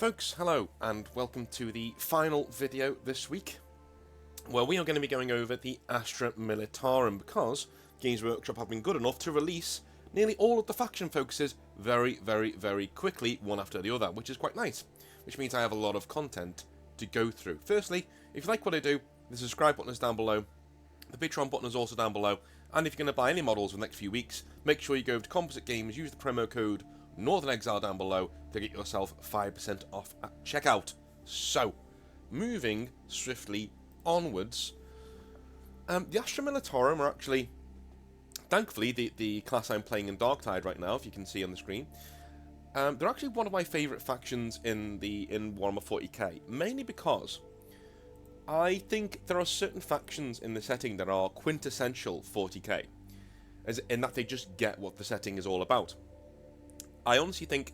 Folks, hello and welcome to the final video this week, where we are going to be going over the Astra Militarum, because Games Workshop have been good enough to release nearly all of the faction focuses very quickly, one after the other, which is quite nice, which means I have a lot of content to go through. Firstly, if you like what I do, the subscribe button is down below, the Patreon button is also down below, and if you're going to buy any models for the next few weeks, make sure you go over to Composite Games, use the promo code Northern Exile down below to get yourself 5% off at checkout. So, moving swiftly onwards, the Astra Militarum are actually, thankfully, the class I'm playing in Darktide right now, if you can see on the screen. They're actually one of my favourite factions in Warhammer 40k, mainly because I think there are certain factions in the setting that are quintessential 40k, as in that they just get what the setting is all about. I honestly think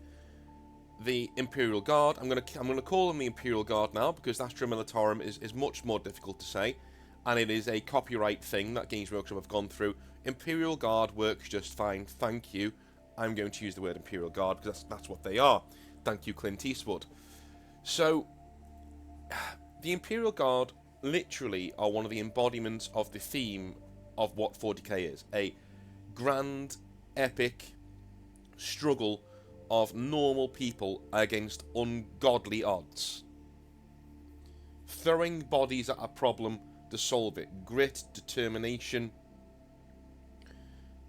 the Imperial Guard, I'm gonna call them the Imperial Guard now, because Astra Militarum is much more difficult to say, and it is a copyright thing that Games Workshop have gone through. Imperial Guard works just fine, thank you. I'm going to use the word Imperial Guard because that's what they are. Thank you, Clint Eastwood. So, the Imperial Guard literally are one of the embodiments of the theme of what 40k is. A grand, epic struggle of normal people against ungodly odds. Throwing bodies at a problem to solve it. Grit, determination,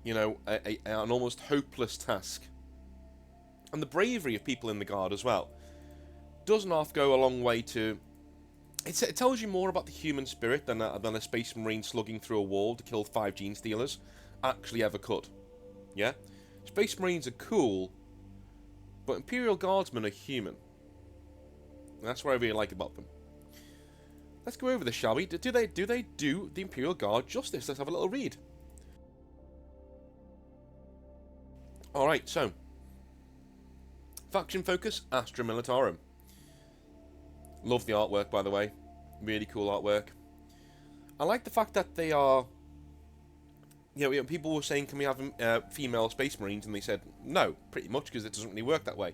you know, an almost hopeless task. And the bravery of people in the Guard as well doesn't half go a long way to... It tells you more about the human spirit than a Space Marine slugging through a wall to kill 5 Gene Stealers actually ever could. Yeah? Space Marines are cool, but Imperial Guardsmen are human. That's what I really like about them. Let's go over this, shall we? Do they do the Imperial Guard justice? Let's have a little read. Alright, so faction focus, Astra Militarum. Love the artwork, by the way. Really cool artwork. I like the fact that they are... You know, people were saying, can we have female Space Marines? And they said, no, pretty much, because it doesn't really work that way.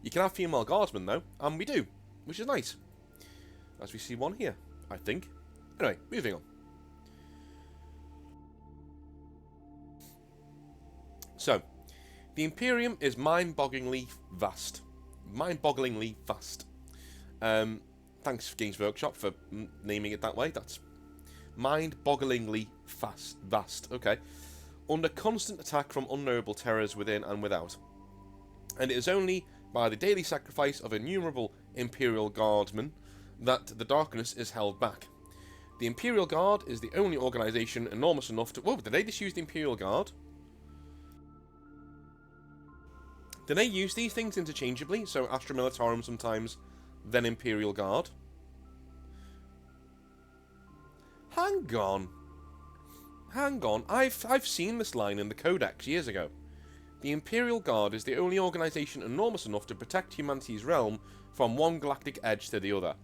You can have female Guardsmen, though, and we do, which is nice. As we see one here, I think. Anyway, moving on. So, the Imperium is mind-bogglingly vast. Mind-bogglingly vast. Thanks, Games Workshop, for naming it that way. That's mind-bogglingly vast. Okay. Under constant attack from unknowable terrors within and without. And it is only by the daily sacrifice of innumerable Imperial Guardsmen that the darkness is held back. The Imperial Guard is the only organisation enormous enough to... Whoa, did they just use the Imperial Guard? Do they use these things interchangeably? So Astra Militarum sometimes, then Imperial Guard? Hang on. I've seen this line in the Codex years ago. The Imperial Guard is the only organisation enormous enough to protect humanity's realm from one galactic edge to the other,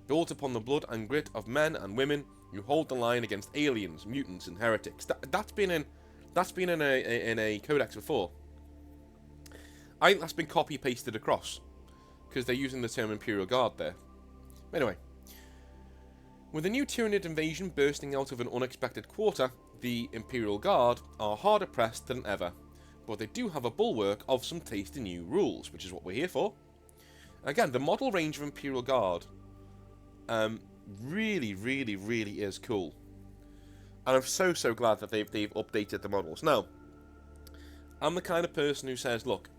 built upon the blood and grit of men and women who hold the line against aliens, mutants, and heretics. That's been in a Codex before. I think that's been copy pasted across, because they're using the term Imperial Guard there. Anyway. With a new Tyranid invasion bursting out of an unexpected quarter, the Imperial Guard are harder pressed than ever, but they do have a bulwark of some tasty new rules, which is what we're here for. Again, the model range of Imperial Guard really is cool. And I'm so glad that they've updated the models. Now, I'm the kind of person who says, look,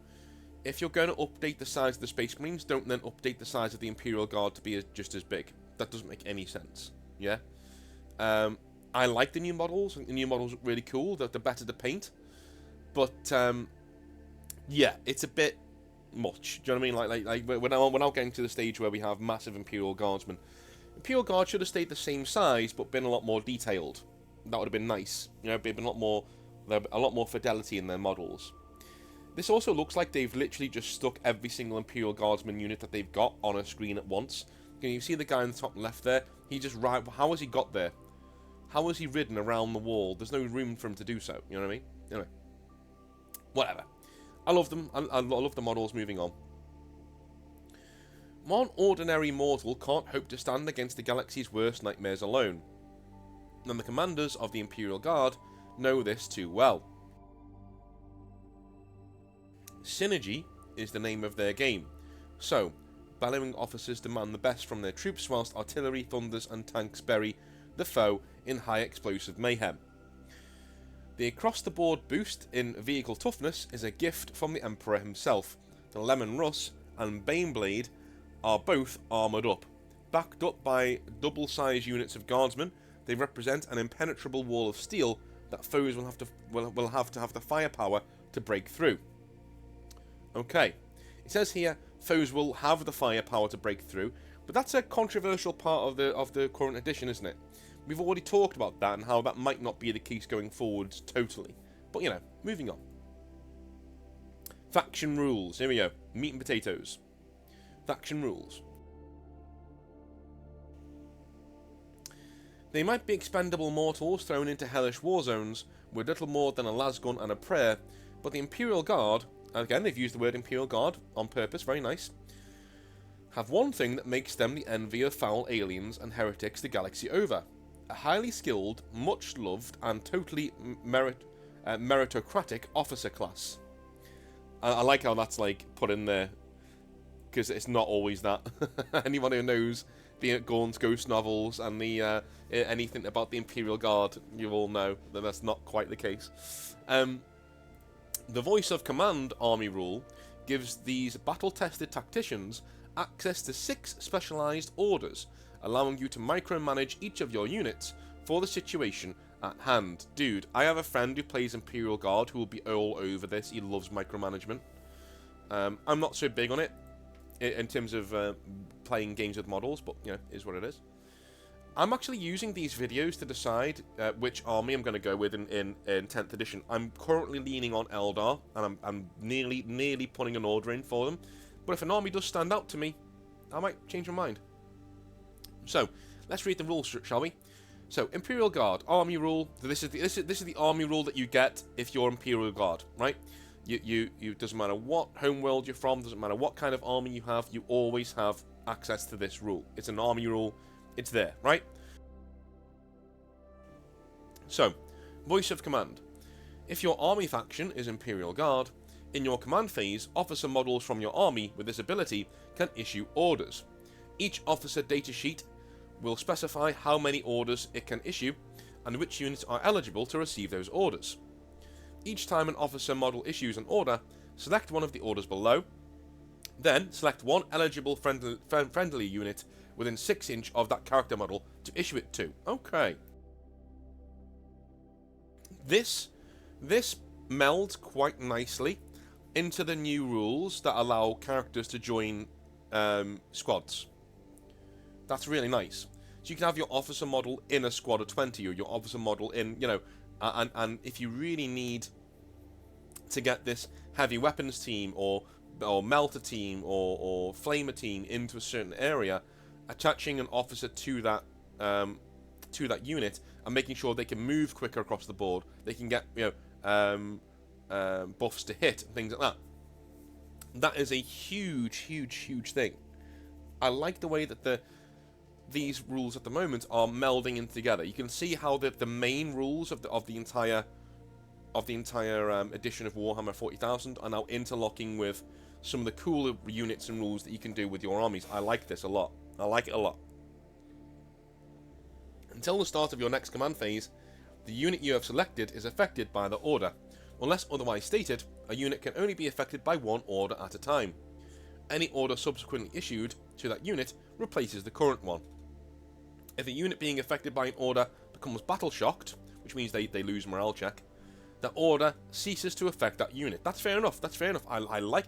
if you're going to update the size of the Space Marines, don't then update the size of the Imperial Guard to be just as big. That doesn't make any sense. Yeah? I like the new models. The new models look really cool. They're better to paint. But, yeah, it's a bit much. Do you know what I mean? Like we're now getting to the stage where we have massive Imperial Guardsmen. Imperial Guard should have stayed the same size, but been a lot more detailed. That would have been nice. You know, been a lot more fidelity in their models. This also looks like they've literally just stuck every single Imperial Guardsman unit that they've got on a screen at once. Can you see the guy in the top left there? He just how has he got there? How has he ridden around the wall? There's no room for him to do so. You know what I mean? Anyway. Whatever. I love them. I love the models. Moving on. One ordinary mortal can't hope to stand against the galaxy's worst nightmares alone, and the commanders of the Imperial Guard know this too well. Synergy is the name of their game, so bellowing officers demand the best from their troops whilst artillery thunders and tanks bury the foe in high explosive mayhem. The across-the-board boost in vehicle toughness is a gift from the Emperor himself. The Lemon Russ and Baneblade are both armoured up. Backed up by double-sized units of guardsmen, they represent an impenetrable wall of steel that foes will have to have the firepower to break through. Okay, it says here foes will have the firepower to break through, but that's a controversial part of the current edition, isn't it? We've already talked about that and how that might not be the case going forwards totally. But, you know, moving on. Faction rules. Here we go. Meat and potatoes. Faction rules. They might be expendable mortals thrown into hellish war zones with little more than a lasgun and a prayer, but the Imperial Guard, again they've used the word Imperial Guard on purpose, very nice, have one thing that makes them the envy of foul aliens and heretics the galaxy over. A highly skilled, much loved, and totally meritocratic officer class. I like how that's like put in there, because it's not always that. Anyone who knows the Gaunt's Ghost novels and the anything about the Imperial Guard, you all know that that's not quite the case. The voice of command army rule gives these battle-tested tacticians access to 6 specialised orders, allowing you to micromanage each of your units for the situation at hand. Dude, I have a friend who plays Imperial Guard who will be all over this. He loves micromanagement. I'm not so big on it in terms of playing games with models, but, you know, is what it is. I'm actually using these videos to decide which army I'm going to go with in 10th edition. I'm currently leaning on Eldar, and I'm nearly putting an order in for them. But if an army does stand out to me, I might change my mind. So, let's read the rules, shall we? So, Imperial Guard, army rule. This is the army rule that you get if you're Imperial Guard, right? You doesn't matter what homeworld you're from, doesn't matter what kind of army you have, you always have access to this rule. It's an army rule. It's there, right? So, voice of command. If your army faction is Imperial Guard, in your command phase, officer models from your army with this ability can issue orders. Each officer datasheet will specify how many orders it can issue and which units are eligible to receive those orders. Each time an officer model issues an order, select one of the orders below, then select one eligible friendly unit within 6 inch of that character model to issue it to. Okay. This melds quite nicely into the new rules that allow characters to join squads. That's really nice. So you can have your officer model in a squad of 20, or your officer model in, you know, and if you really need to get this heavy weapons team or melter team or flamer team into a certain area, attaching an officer to that unit and making sure they can move quicker across the board, they can get, you know, buffs to hit and things like that. That is a huge thing. I like the way that these rules at the moment are melding in together. You can see how the main rules of the entire edition of Warhammer 40,000 are now interlocking with some of the cooler units and rules that you can do with your armies. I like this a lot. I like it a lot. Until the start of your next command phase, the unit you have selected is affected by the order. Unless otherwise stated, a unit can only be affected by one order at a time. Any order subsequently issued to that unit replaces the current one. If a unit being affected by an order becomes battle shocked, which means they lose morale check, the order ceases to affect that unit. That's fair enough. That's fair enough. I like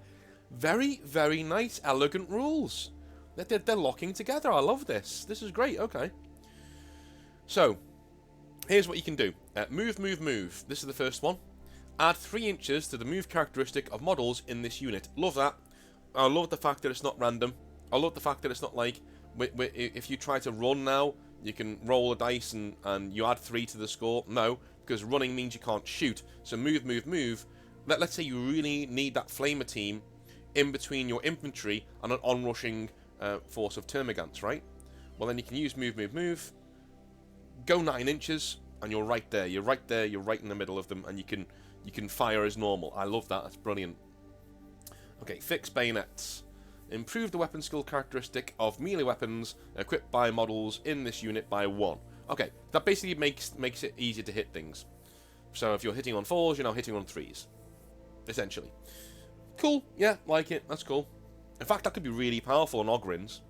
very nice, elegant rules. They're locking together. I love this. This is great. Okay. So, here's what you can do. Move. This is the first one. Add 3 inches to the move characteristic of models in this unit. Love that. I love the fact that it's not random. I love the fact that it's not like, if you try to run now, you can roll a dice and you add 3 to the score. No, because running means you can't shoot. So move. Let's say you really need that flamer team in between your infantry and an onrushing force of termagants, right? Well, then you can use move, move, move, go 9 inches, and you're right there. You're right there. You're right in the middle of them, and you can fire as normal. I love that. That's brilliant. Okay, fix bayonets. Improve the weapon skill characteristic of melee weapons equipped by models in this unit by 1. Okay, that basically makes it easier to hit things. So if you're hitting on 4s, you're now hitting on 3s. Essentially. Cool, yeah, like it, that's cool. In fact, that could be really powerful on Ogryns.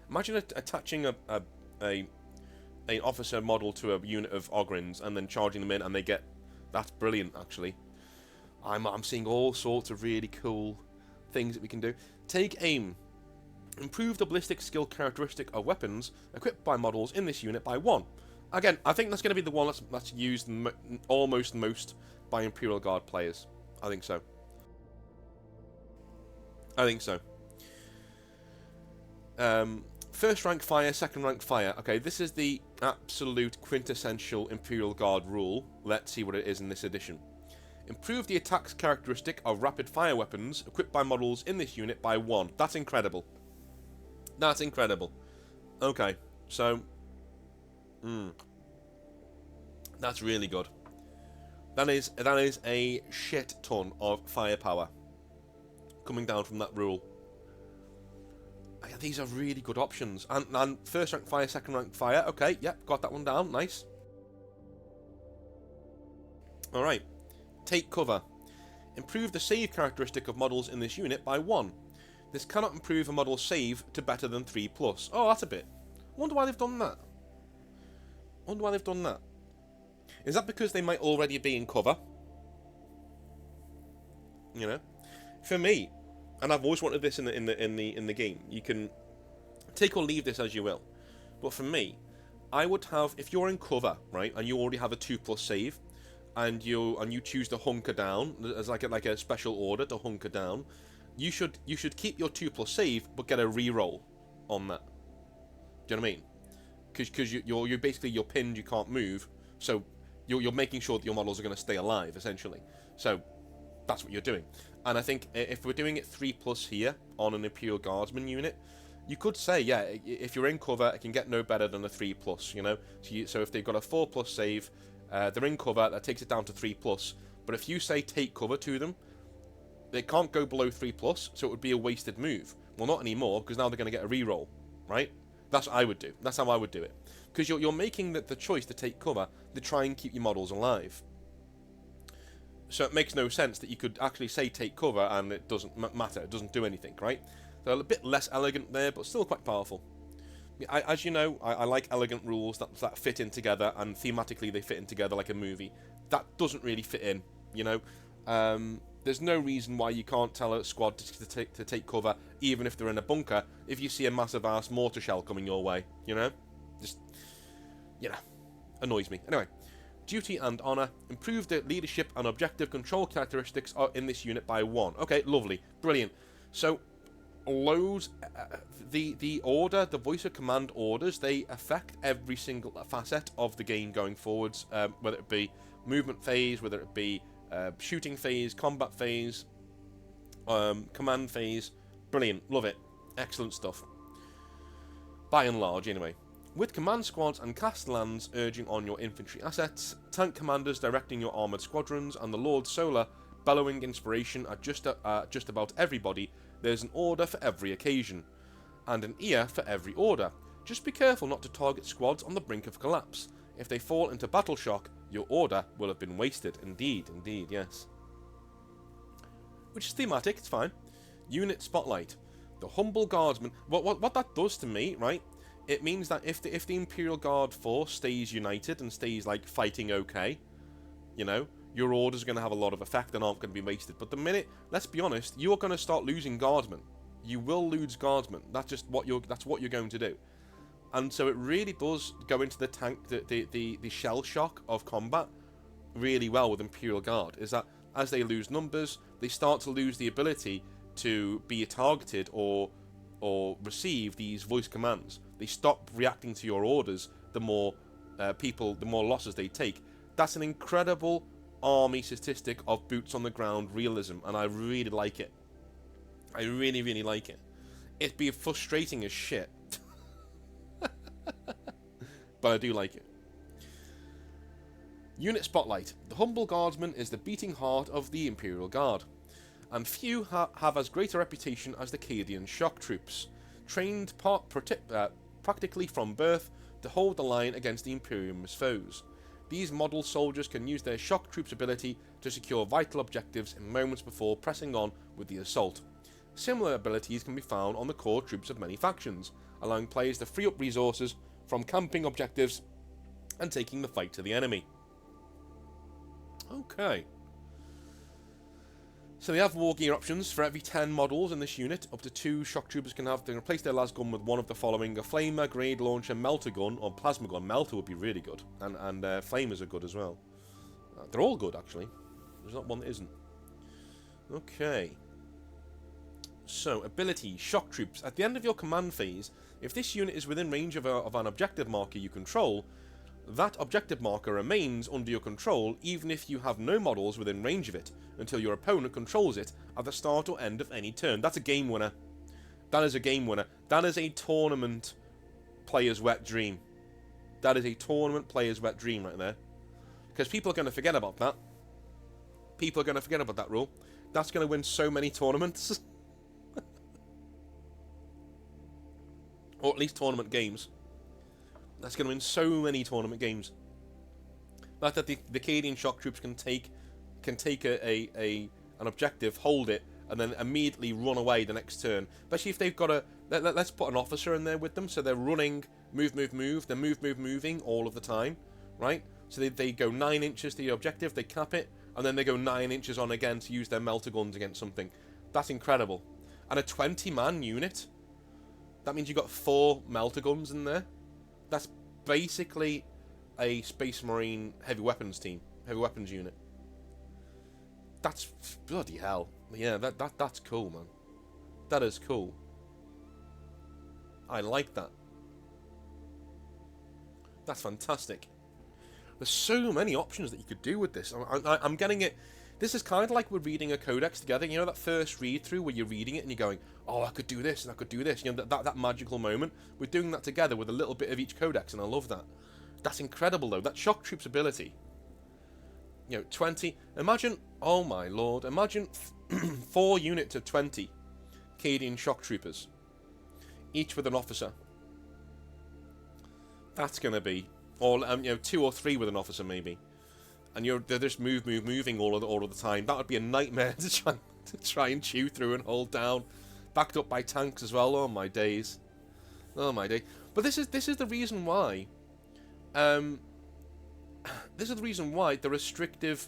Imagine attaching an officer model to a unit of Ogryns and then charging them in and they get... That's brilliant, actually. I'm seeing all sorts of really cool things that we can do. Take aim. Improve the ballistic skill characteristic of weapons equipped by models in this unit by 1. Again, I think that's going to be the one that's used almost most by Imperial Guard players. I think so. I think so. First rank fire, second rank fire. Okay, this is the absolute quintessential Imperial Guard rule. Let's see what it is in this edition. Improve the attack's characteristic of rapid fire weapons equipped by models in this unit by 1. That's incredible. That's incredible. Okay, so... That's really good. That is a shit ton of firepower coming down from that rule. These are really good options. And first rank fire, second rank fire. Okay, yep, got that one down. Nice. Alright. Take cover. Improve the save characteristic of models in this unit by 1. This cannot improve a model's save to better than 3+. Oh, that's a bit. Wonder why they've done that. Wonder why they've done that. Is that because they might already be in cover? You know, for me, and I've always wanted this in the game. You can take or leave this as you will, but for me, I would have, if you're in cover, right, and you already have a 2+ save, and you choose to hunker down as like a special order to hunker down, you should keep your 2+ save, but get a reroll on that. Do you know what I mean? Because you're basically you're pinned, you can't move, so you're making sure that your models are going to stay alive, essentially. So that's what you're doing. And I think if we're doing it 3+ here on an Imperial Guardsman unit, you could say, yeah, if you're in cover, it can get no better than a 3+, you know? So if they've got a 4+ save, they're in cover, that takes it down to 3+. But if you say take cover to them, they can't go below 3+, so it would be a wasted move. Well, not anymore, because now they're going to get a reroll, right? That's what I would do. That's how I would do it. Because you're making the choice to take cover to try and keep your models alive. So it makes no sense that you could actually say take cover and it doesn't matter. It doesn't do anything, right? So a bit less elegant there, but still quite powerful. As you know, I like elegant rules that fit in together, and thematically they fit in together like a movie. That doesn't really fit in, you know? There's no reason why you can't tell a squad to take cover, even if they're in a bunker, if you see a massive-ass mortar shell coming your way, you know? Just, you know, annoys me. Anyway, duty and honour. Improve the leadership and objective control characteristics in this unit by 1. Okay, lovely. Brilliant. So, loads... the order, the voice of command orders, they affect every single facet of the game going forwards, whether it be movement phase, whether it be shooting phase, combat phase, command phase. Brilliant. Love it. Excellent stuff. By and large, anyway. With command squads and castellans urging on your infantry assets, tank commanders directing your armoured squadrons, and the Lord Solar bellowing inspiration at just about everybody, there's an order for every occasion, and an ear for every order. Just be careful not to target squads on the brink of collapse. If they fall into battle shock, your order will have been wasted. Indeed, yes. Which is thematic, it's fine. Unit Spotlight. The humble guardsman. What that does to me, right? It means that if the Imperial Guard force stays united and stays, like, fighting okay, you know, your orders are going to have a lot of effect and aren't going to be wasted. But the minute, let's be honest, you're going to start losing guardsmen. You will lose guardsmen. That's what you're going to do. And so it really does go into the tank, the shell shock of combat really well with Imperial Guard, is that as they lose numbers, they start to lose the ability to be targeted or receive these voice commands. They stop reacting to your orders the more the more losses they take. That's an incredible army statistic of boots on the ground realism, and I really like it. I really like it. It'd be frustrating as shit. But I do like it. Unit Spotlight. The Humble Guardsman is the beating heart of the Imperial Guard, and few have as great a reputation as the Cadian Shock Troops, trained practically from birth to hold the line against the Imperium's foes. These model soldiers can use their Shock Troops ability to secure vital objectives in moments before pressing on with the assault. Similar abilities can be found on the core troops of many factions, allowing players to free up resources from camping objectives and taking the fight to the enemy. Okay. So they have war gear options. For every 10 models in this unit, up to 2 shock troopers can replace their las gun with one of the following: a flamer, grenade launcher, melter gun, or plasma gun. Melter would be really good, and flamers are good as well. They're all good, actually. There's not one that isn't. Okay. So, ability, shock troops. At the end of your command phase, if this unit is within range of an objective marker you control, that objective marker remains under your control even if you have no models within range of it, until your opponent controls it at the start or end of any turn. That's a game winner. That is a game winner. That is a tournament player's wet dream. That is a tournament player's wet dream right there. Because people are going to forget about that. People are going to forget about that rule. That's going to win so many tournaments. Or at least tournament games. That's going to win so many tournament games. That the Cadian shock troops can take an objective, hold it, and then immediately run away the next turn. Especially if they've got a... Let's put an officer in there with them, so they're running, move, they're moving all of the time, right? So they go 9 inches to the objective, they cap it, and then they go 9 inches on again to use their melter guns against something. That's incredible. And a 20-man unit... That means you've got 4 melter guns in there. That's basically a Space Marine heavy weapons team, heavy weapons unit. That's bloody hell. Yeah, that's cool, man. That is cool. I like that. That's fantastic. There's so many options that you could do with this. I'm getting it. This is kind of like we're reading a codex together. You know that first read through where you're reading it and you're going, oh, I could do this and I could do this. You know, that magical moment. We're doing that together with a little bit of each codex, and I love that. That's incredible, though. That shock troops ability. You know, 20. Imagine, oh my lord, imagine 4 units of 20 Cadian shock troopers, each with an officer. That's going to be, or you know, 2 or 3 with an officer maybe. And they're just moving all of the time. That would be a nightmare to try and chew through and hold down. Backed up by tanks as well. Oh my days. Oh my day. But this is the reason why. This is the reason why the restrictive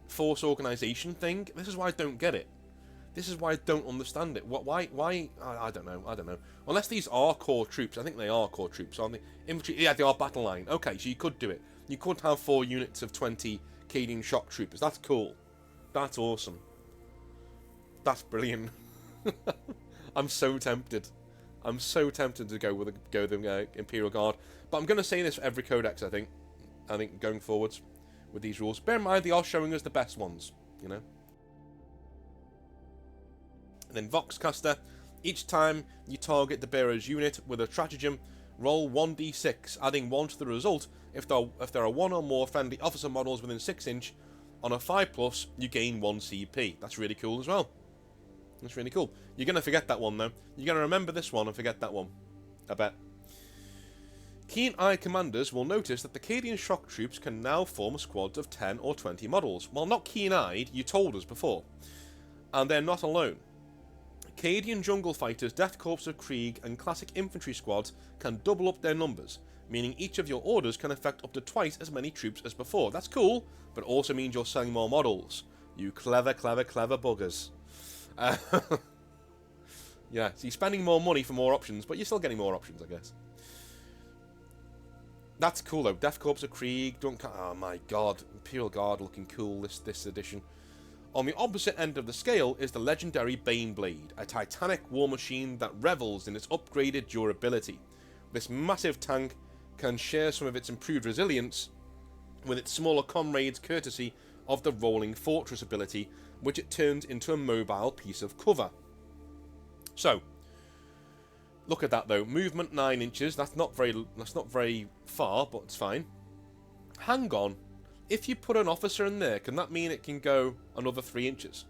force organization thing. This is why I don't get it. This is why I don't understand it. Why? I don't know. I don't know. Unless these are core troops. I think they are core troops, aren't they? Infantry. Yeah, they are battle line. Okay, so you could do it. You could have 4 units of 20 Cadian shock troopers. That's cool. That's awesome. That's brilliant. I'm so tempted. I'm so tempted to go with the Imperial Guard. But I'm going to say this for every codex, I think. I think going forwards with these rules. Bear in mind, they are showing us the best ones, you know. And then Voxcaster. Each time you target the bearer's unit with a stratagem, roll 1d6, adding 1 to the result. If there are 1 or more friendly officer models within 6 inch, on a 5+, you gain 1 CP. That's really cool as well. That's really cool. You're going to forget that one, though. You're going to remember this one and forget that one. I bet. Keen-eyed commanders will notice that the Cadian shock troops can now form squads of 10 or 20 models. Well, not keen-eyed, you told us before. And they're not alone. Cadian jungle fighters, Death Corps of Krieg, and classic infantry squads can double up their numbers, meaning each of your orders can affect up to twice as many troops as before. That's cool, but also means you're selling more models. You clever buggers. Yeah, so you're spending more money for more options, but you're still getting more options, I guess. That's cool, though. Death Corps of Krieg, oh my god, Imperial Guard looking cool this edition. On the opposite end of the scale is the legendary Baneblade, a titanic war machine that revels in its upgraded durability. This massive tank can share some of its improved resilience with its smaller comrades courtesy of the Rolling Fortress ability, which it turns into a mobile piece of cover. So, Look at that though. Movement 9 inches. That's not very far, but it's fine. Hang on. If you put an officer in there, can that mean it can go another 3 inches?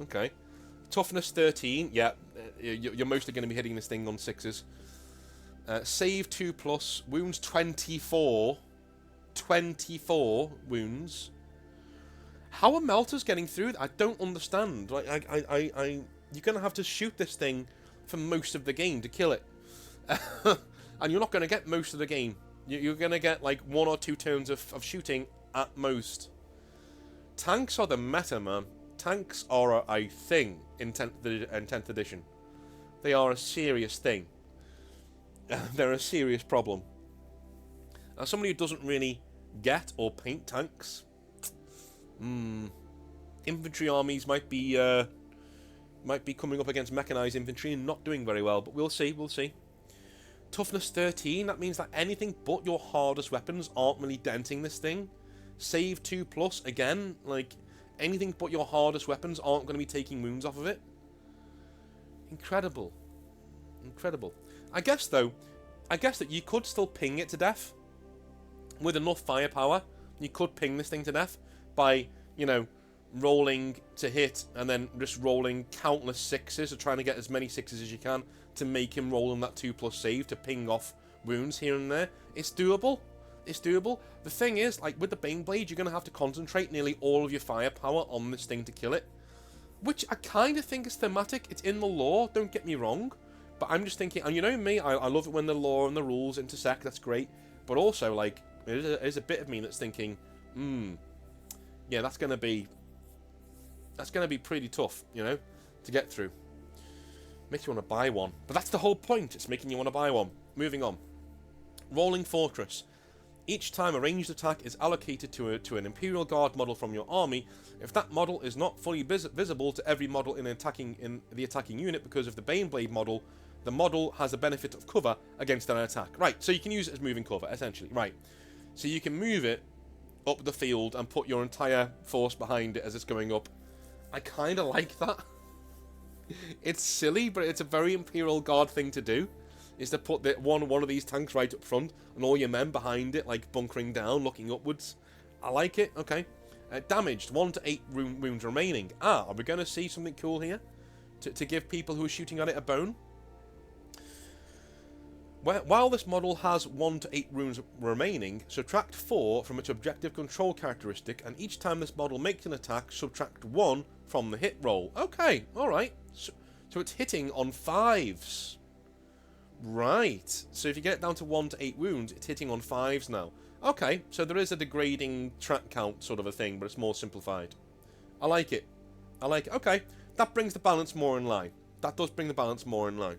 Okay. Toughness 13. Yeah, you're mostly going to be hitting this thing on 6s. Save 2+. Wounds 24. 24 wounds. How are melters getting through? I don't understand. Like, you're going to have to shoot this thing for most of the game to kill it. And you're not going to get most of the game. You're going to get like 1 or 2 turns of shooting at most. Tanks are the meta, man. Tanks are a thing in 10th edition. They are a serious thing. They're a serious problem. As somebody who doesn't really get or paint tanks, infantry armies might be coming up against mechanized infantry and not doing very well, but we'll see, we'll see. Toughness 13, that means that anything but your hardest weapons aren't really denting this thing. Save 2+, again, like, anything but your hardest weapons aren't going to be taking wounds off of it. Incredible. Incredible. I guess that you could still ping it to death. With enough firepower, you could ping this thing to death by, you know, rolling to hit and then just rolling countless 6s or trying to get as many 6s as you can to make him roll on that 2+ save to ping off wounds here and there. It's doable. It's doable. The thing is, like, with the Baneblade, you're going to have to concentrate nearly all of your firepower on this thing to kill it. Which I kind of think is thematic. It's in the lore, don't get me wrong. But I'm just thinking, and you know me, I love it when the lore and the rules intersect, that's great. But also, like, there's a bit of me that's thinking, yeah, that's going to be pretty tough, you know, to get through. Makes you want to buy one. But that's the whole point, it's making you want to buy one. Moving on. Rolling Fortress. Each time a ranged attack is allocated to an Imperial Guard model from your army, if that model is not fully visible to every model in the attacking unit because of the Baneblade model, the model has a benefit of cover against an attack. Right, so you can use it as moving cover, essentially. Right, so you can move it up the field and put your entire force behind it as it's going up. I kind of like that. It's silly, but it's a very Imperial Guard thing to do. Is to put one of these tanks right up front and all your men behind it, like bunkering down, looking upwards. I like it. Okay. Damaged, 1 to 8 wounds remaining. Are we going to see something cool here to give people who are shooting at it a bone? While this model has 1 to 8 wounds remaining, subtract 4 from its objective control characteristic, and each time this model makes an attack, subtract 1 from the hit roll. Okay, alright. So it's hitting on 5s. Right, so if you get it down to 1 to 8 wounds, it's hitting on 5s now. Okay, so there is a degrading track count sort of a thing, but it's more simplified. I like it. I like it. Okay, that brings the balance more in line. That does bring the balance more in line.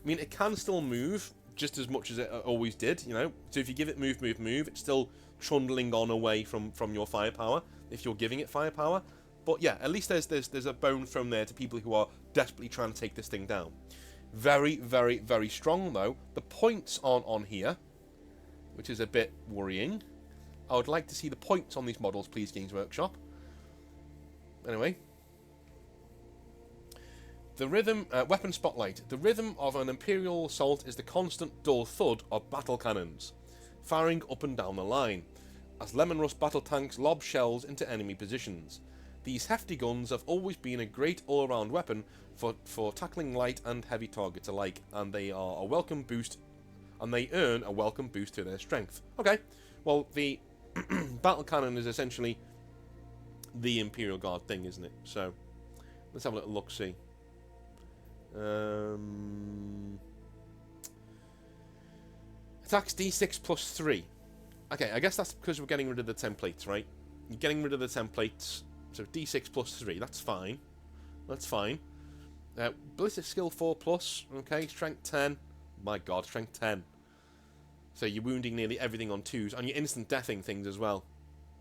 I mean, it can still move just as much as it always did, you know. So if you give it move, it's still trundling on away from your firepower, if you're giving it firepower. But yeah, at least there's a bone thrown there to people who are desperately trying to take this thing down. Very, very, very strong, though. The points aren't on here, which is a bit worrying. I would like to see the points on these models, please, Games Workshop. Anyway. The rhythm... weapon spotlight. The rhythm of an Imperial assault is the constant dull thud of battle cannons, firing up and down the line, as Lemon Rust battle tanks lob shells into enemy positions. These hefty guns have always been a great all-around weapon for tackling light and heavy targets alike, and they are a welcome boost, and they earn a welcome boost to their strength. Okay, well, the battle cannon is essentially the Imperial Guard thing, isn't it? So, let's have a little look-see. Attacks D6 plus 3. Okay, I guess that's because we're getting rid of the templates, right? You're getting rid of the templates, so D6 plus 3, that's fine. That's fine. Ballistic skill 4 plus, okay, strength 10. My god, strength 10. So you're wounding nearly everything on 2s, and you're instant deathing things as well.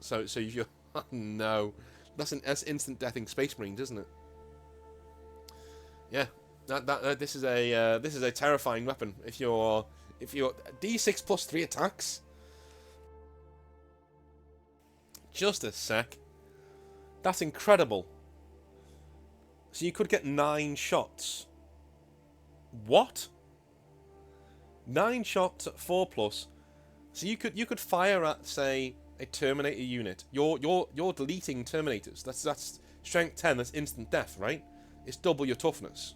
So if you're... Oh, no. That's instant deathing Space Marines, isn't it? Yeah. This is a terrifying weapon. If you're D6 plus 3 attacks. Just a sec. That's incredible. So you could get 9 shots. What? 9 shots at 4+. So you could fire at, say, a Terminator unit. You're deleting Terminators. That's strength 10. That's instant death, right? It's double your toughness.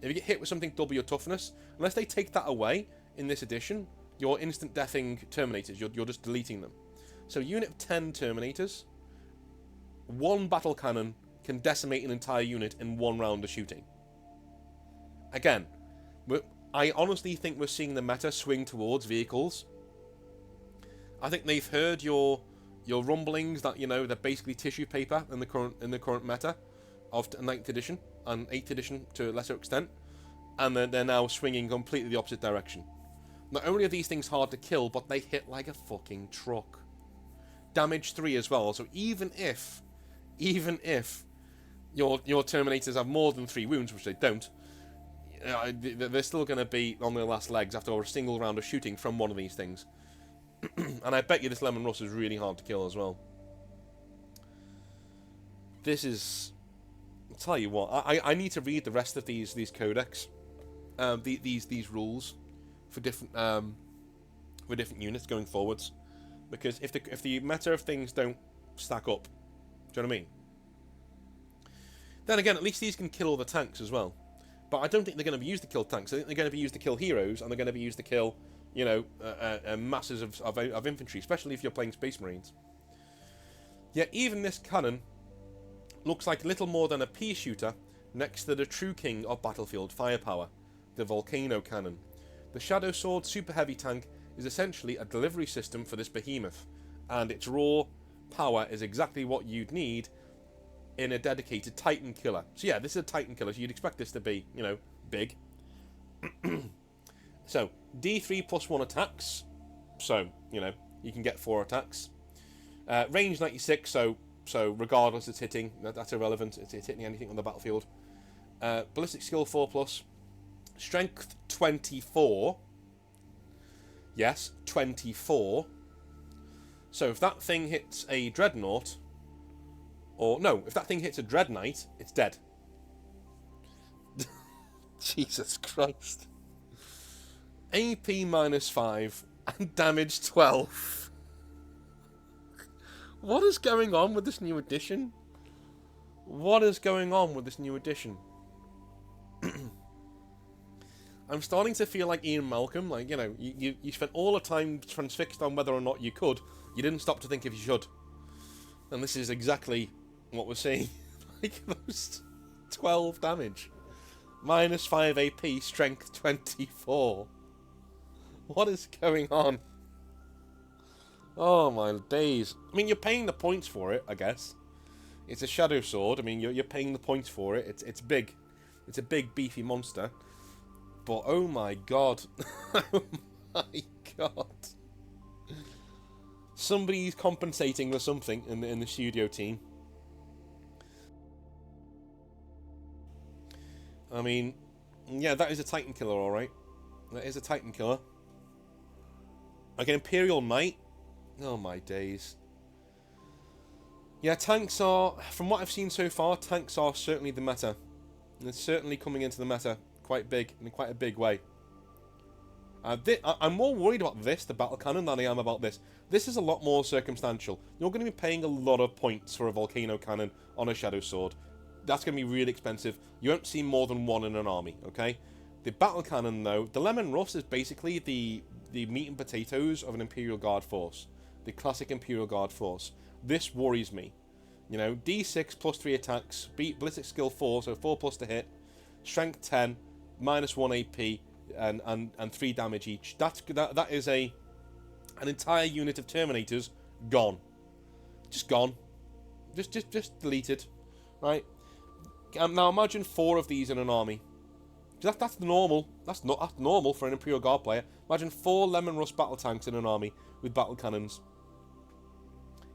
If you get hit with something double your toughness, unless they take that away in this edition, you're instant deathing Terminators. You're just deleting them. So unit of 10 Terminators, 1 battle cannon can decimate an entire unit in 1 round of shooting. Again, I honestly think we're seeing the meta swing towards vehicles. I think they've heard your rumblings that, you know, they're basically tissue paper in the current meta of 9th edition and 8th edition to a lesser extent, and they're now swinging completely the opposite direction. Not only are these things hard to kill, but they hit like a fucking truck. Damage 3 as well. So even if your Terminators have more than 3 wounds, which they don't, they're still going to be on their last legs after a single round of shooting from one of these things. And I bet you this Lemon Russ is really hard to kill as well. This is... I'll tell you what, I need to read the rest of these codex, these rules for different units going forwards, because if the meta of things don't stack up, do you know what I mean? Then again, at least these can kill all the tanks as well. But I don't think they're going to be used to kill tanks. I think they're going to be used to kill heroes, and they're going to be used to kill, you know, masses of infantry, especially if you're playing Space Marines. Yet even this cannon looks like little more than a pea shooter next to the true king of battlefield firepower, the Volcano Cannon. The Shadow Sword Super Heavy tank is essentially a delivery system for this behemoth, and its raw power is exactly what you'd need in a dedicated Titan killer. So yeah, this is a Titan killer, so you'd expect this to be, you know, big. So, D3 plus 1 attacks, so, you know, you can get 4 attacks. Range 96, so regardless it's hitting, that's irrelevant, it's hitting anything on the battlefield. Ballistic skill 4+, strength 24, yes, 24. So if that thing hits a Dreadnought, or no, if that thing hits a Dread Knight, it's dead. Jesus Christ. AP -5 and damage 12. What is going on with this new edition? What is going on with this new edition? I'm starting to feel like Ian Malcolm, like, you know, you spent all the time transfixed on whether or not you could. You didn't stop to think if you should. And this is exactly what we're seeing. Like, those 12 damage. -5 AP, strength 24. What is going on? Oh my days. I mean, you're paying the points for it, I guess. It's a Shadow Sword. I mean, you're paying the points for it. It's big. It's a big, beefy monster. But, oh my god. Oh my god. Somebody's compensating for something in the studio team. I mean, yeah, that is a Titan killer, alright. That is a Titan killer. Like an Imperial Knight. Oh my days. Yeah, tanks are, from what I've seen so far, tanks are certainly the meta. And it's certainly coming into the meta quite big, in quite a big way. I'm more worried about this, the battle cannon, than I am about this. This is a lot more circumstantial. You're going to be paying a lot of points for a volcano cannon on a Shadow Sword. That's going to be really expensive. You won't see more than 1 in an army, okay? The battle cannon, though, the Lemon Russ is basically the meat and potatoes of an Imperial Guard force. The classic Imperial Guard force. This worries me. You know, D6 plus 3 attacks, beat ballistic skill 4, so 4+ to hit, strength 10, -1 AP, and 3 damage each. That is an entire unit of Terminators gone. Just gone. Just deleted. Right? Now imagine 4 of these in an army. That's normal. That's normal for an Imperial Guard player. Imagine 4 Lemon Russ battle tanks in an army with battle cannons.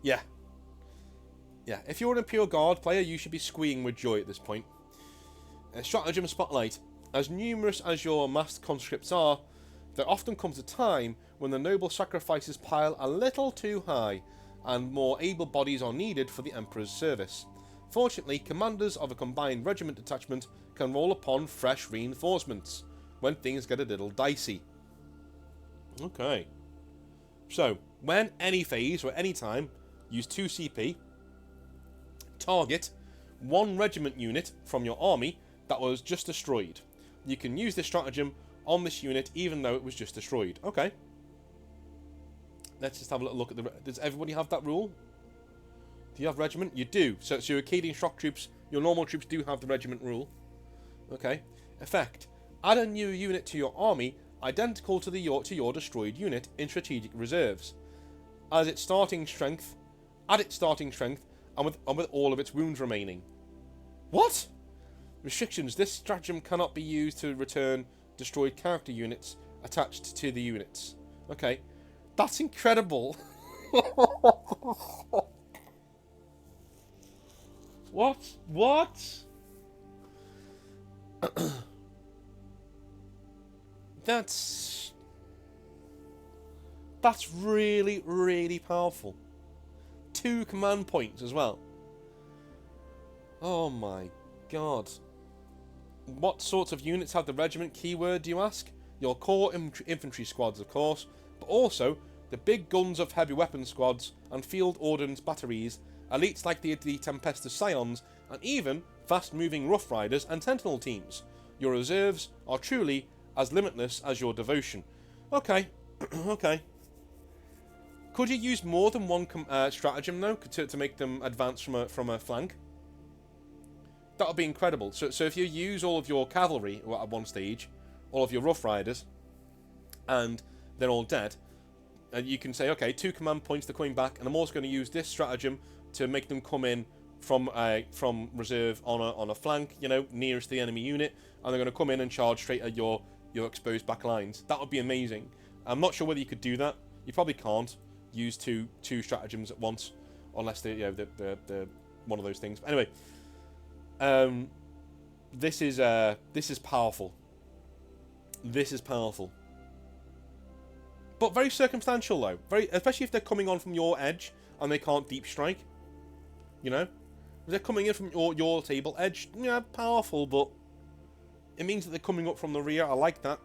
Yeah. Yeah, if you're an Imperial Guard player, you should be squealing with joy at this point. Stratagem Spotlight. As numerous as your massed conscripts are, there often comes a time when the noble sacrifices pile a little too high, and more able bodies are needed for the Emperor's service. Fortunately, commanders of a combined regiment detachment can roll upon fresh reinforcements when things get a little dicey. Okay. So, when any phase or any time, use 2 CP, target 1 regiment unit from your army that was just destroyed. You can use this stratagem on this unit even though it was just destroyed. Okay. Let's just have a little look at the... Does everybody have that rule? Do you have regiment? You do. So your Acadian shock troops, your normal troops do have the regiment rule. Okay. Effect. Add a new unit to your army identical to your destroyed unit in strategic reserves. Add its starting strength, and with all of its wounds remaining. What? Restrictions. This stratagem cannot be used to return destroyed character units attached to the units. Okay. That's incredible. What? That's really, really powerful. 2 command points as well. Oh my god. What sorts of units have the regiment keyword, do you ask? Your core infantry squads, of course, but also the big guns of heavy weapon squads and field ordnance batteries, elites like the Tempestus Scions, and even fast-moving Rough Riders and Sentinel teams. Your reserves are truly as limitless as your devotion. Okay, okay. Could you use more than one stratagem, though, to make them advance from a flank? That would be incredible. So if you use all of your cavalry at one stage, all of your Rough Riders, and they're all dead, and you can say, okay, 2 command points, they're coming back, and I'm also going to use this stratagem to make them come in from reserve on a flank, you know, nearest the enemy unit, and they're going to come in and charge straight at your exposed back lines. That would be amazing. I'm not sure whether you could do that. You probably can't use two stratagems at once, unless they're one of those things. But anyway, this is powerful. This is powerful. But very circumstantial, though. Especially if they're coming on from your edge and they can't deep strike. You know? If they're coming in from your table edge, yeah, powerful, but it means that they're coming up from the rear. I like that.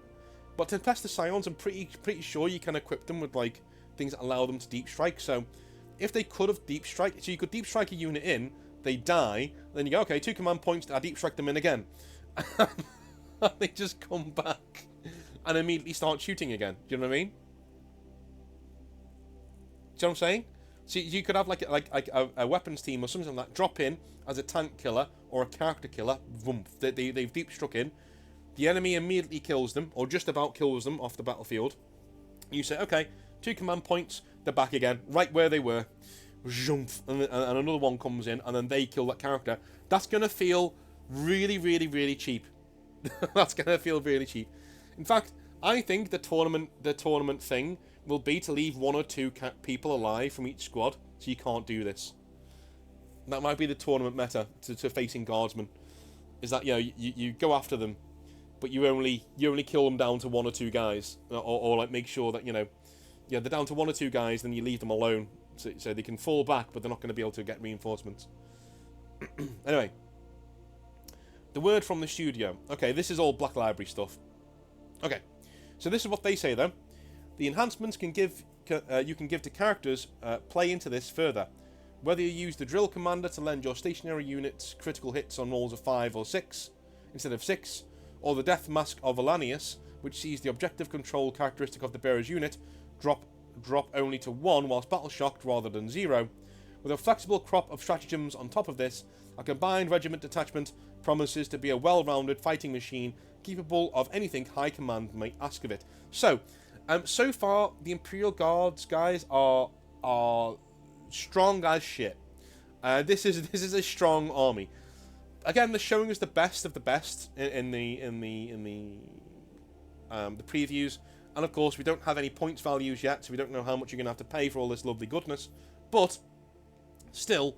But Tempestus Scions, I'm pretty sure you can equip them with, like, things that allow them to deep strike. So, if they could have deep strike... So you could deep strike a unit in, they die, then you go, okay, 2 command points, I deep strike them in again. And they just come back and immediately start shooting again. Do you know what I mean? Do you know what I'm saying? So you could have like a weapons team or something like that drop in as a tank killer or a character killer. Boom, they've deep struck in. The enemy immediately kills them, or just about kills them off the battlefield. You say, okay, 2 command points, they're back again, right where they were. And another one comes in, and then they kill that character. That's going to feel really, really, really cheap. That's going to feel really cheap. In fact, I think the tournament thing will be to leave 1 or 2 people alive from each squad, so you can't do this. That might be the tournament meta to facing guardsmen. Is that, you know, you go after them, but you only kill them down to 1 or 2 guys, or like make sure that, you know, yeah, they're down to 1 or 2 guys, then you leave them alone, so they can fall back, but they're not going to be able to get reinforcements. Anyway, the word from the studio. Okay, this is all Black Library stuff. Okay, so this is what they say though. The enhancements you can give to characters play into this further. Whether you use the drill commander to lend your stationary units critical hits on rolls of 5 or 6 instead of 6, or the death mask of Alanius, which sees the objective control characteristic of the bearer's unit drop only to 1 whilst battle shocked rather than 0. With a flexible crop of stratagems on top of this, a combined regiment detachment promises to be a well-rounded fighting machine capable of anything High Command might ask of it. So far the Imperial Guards guys are strong as shit. This is a strong army. Again, they're showing us the best of the best in the previews, and of course we don't have any points values yet, so we don't know how much you're going to have to pay for all this lovely goodness. But still,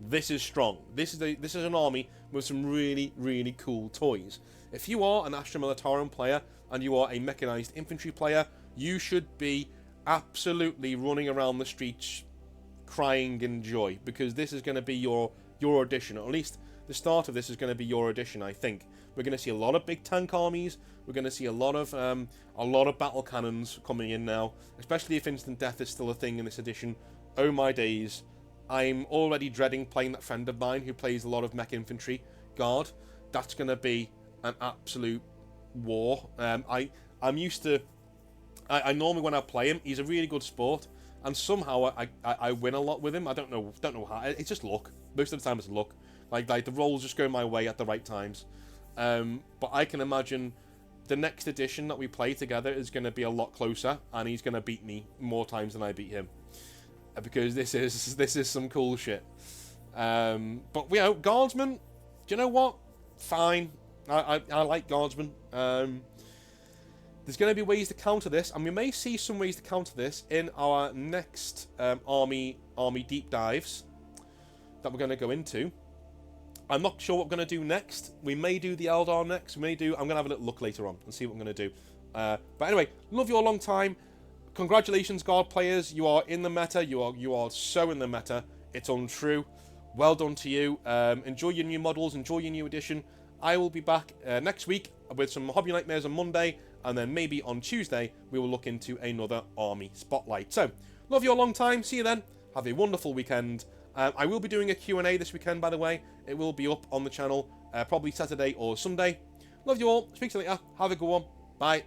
this is strong. This is an army with some really, really cool toys. If you are an Astra Militarum player and you are a mechanized infantry player, you should be absolutely running around the streets crying in joy, because this is going to be your your edition, or at least the start of this is going to be your edition. I think we're going to see a lot of big tank armies. We're going to see a lot of battle cannons coming in now, especially if instant death is still a thing in this edition. Oh my days! I'm already dreading playing that friend of mine who plays a lot of mech infantry guard. That's going to be an absolute war. I'm used to. I normally, when I play him, he's a really good sport, and somehow I win a lot with him. I don't know how. It's just luck. Most of the time, it's luck. Like the rolls just go my way at the right times. But I can imagine the next edition that we play together is going to be a lot closer, and he's going to beat me more times than I beat him, because this is some cool shit. But you know, guardsmen. Do you know what? Fine. I like guardsmen. There's going to be ways to counter this, and we may see some ways to counter this in our next army deep dives that we're going to go into. I'm not sure what we're going to do next. We may do the Eldar next. I'm going to have a little look later on and see what I'm going to do. But anyway, love you a long time. Congratulations, Guard players. You are in the meta. You are so in the meta. It's untrue. Well done to you. Enjoy your new models. Enjoy your new edition. I will be back next week with some Hobby Nightmares on Monday, and then maybe on Tuesday we will look into another army spotlight. So, love you a long time. See you then. Have a wonderful weekend. I will be doing a Q&A this weekend, by the way. It will be up on the channel, probably Saturday or Sunday. Love you all. Speak to you later. Have a good one. Bye.